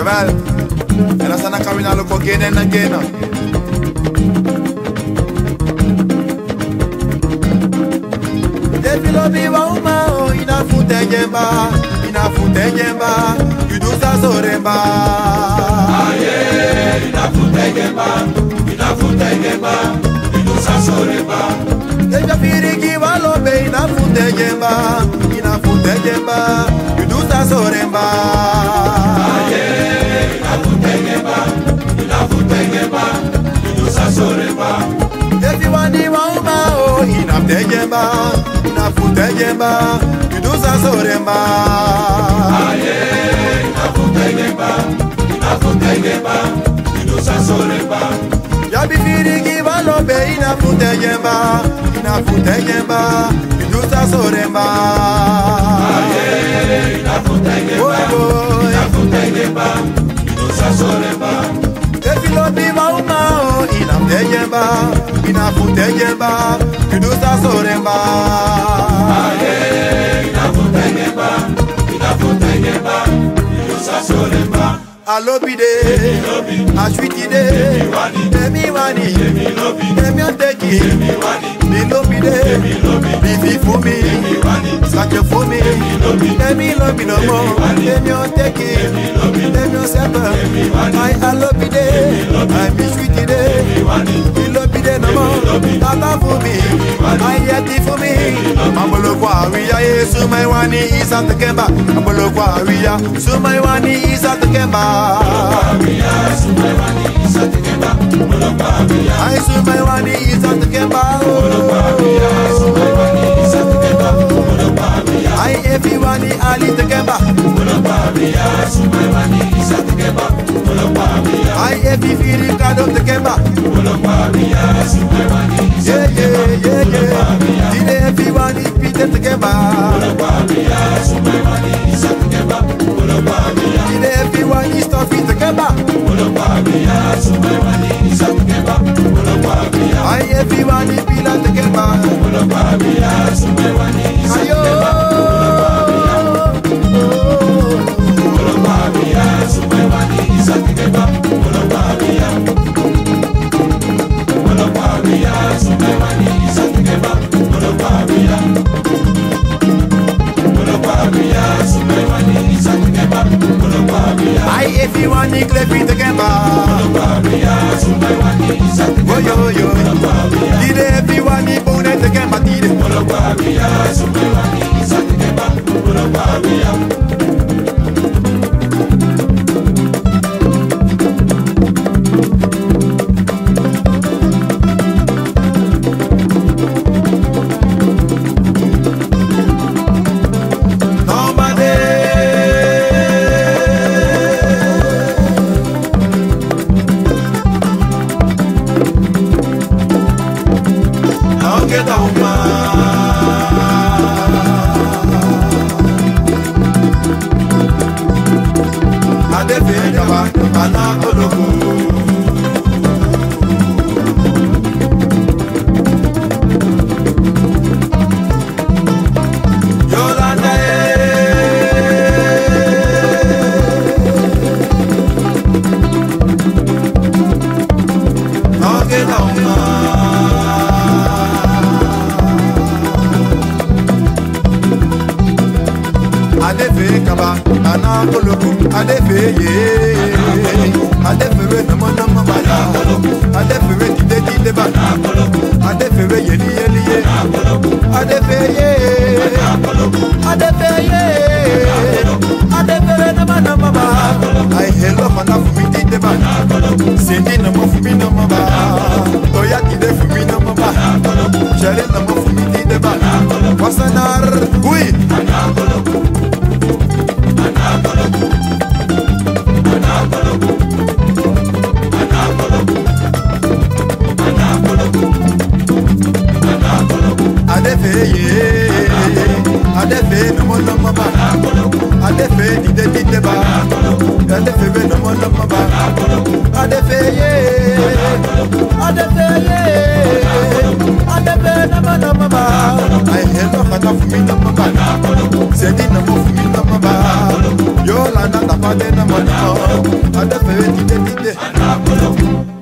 Jawel. En dan sana kami nalo ko again and again. Defilo biwa uma ina futejemba, yudusa soremba. Aye, ina futejemba, yudusa soremba. Eja firiki walobe ina futejemba, yudusa soremba. Aye, ina futejemba, yudusa soremba. Efiwani wa uma ina futejemba, yudusa soremba. Aye, ina futejemba, yudusa soremba. Ya bifiriki walobe ina futejemba, yudusa soremba. Aye, ina futejemba, yudusa soremba. Efilo biwa uma ina futejemba, yudusa soremba. Aye, ina futejemba, yudusa soremba. Alobide, ashwitide, emi wani, emi oteki, milobide, bifi fumi, sake fumi, emi lobi nomo, emi oteki, emi osepa, I alobide, I mishwitide, milobide nomo, tata fumi, I yeti fumi, amolo kwa wiya yesu mai wani isa tekemba, amolo kwa wiya, sumai wani isa tekemba. I sumai wani isa tekemba. I everyone ali tekemba. I every firi kado tekemba. Yeah yeah yeah yeah. Did everyone Peter tekemba. Did everyone is tough tekemba. I everyone is Pilar tekemba. Ayo. I everyone is clapping together. Oh yo yo. Did everyone is born together? Adefe kaba, ana koloku, adefe ye, adefe nama nama baya, adefe tide ba, adefe yeli ye, adefe ye, adefe nama nama ba, I hello mana fumi tide ba, sendi nama fumi nama ba, toya tide fumi nama ba, jale nama fumi tide ba, wasanar, oui. Adefe no mo no mama, adefe dide ba, adefe no mo no mama, adefe ye, adefe no mo no mama. I hello kana fumi no mama, sedi no mo fumi no mama. Yo la na tapade no mo no, Adefewe tide tide. Anakolo.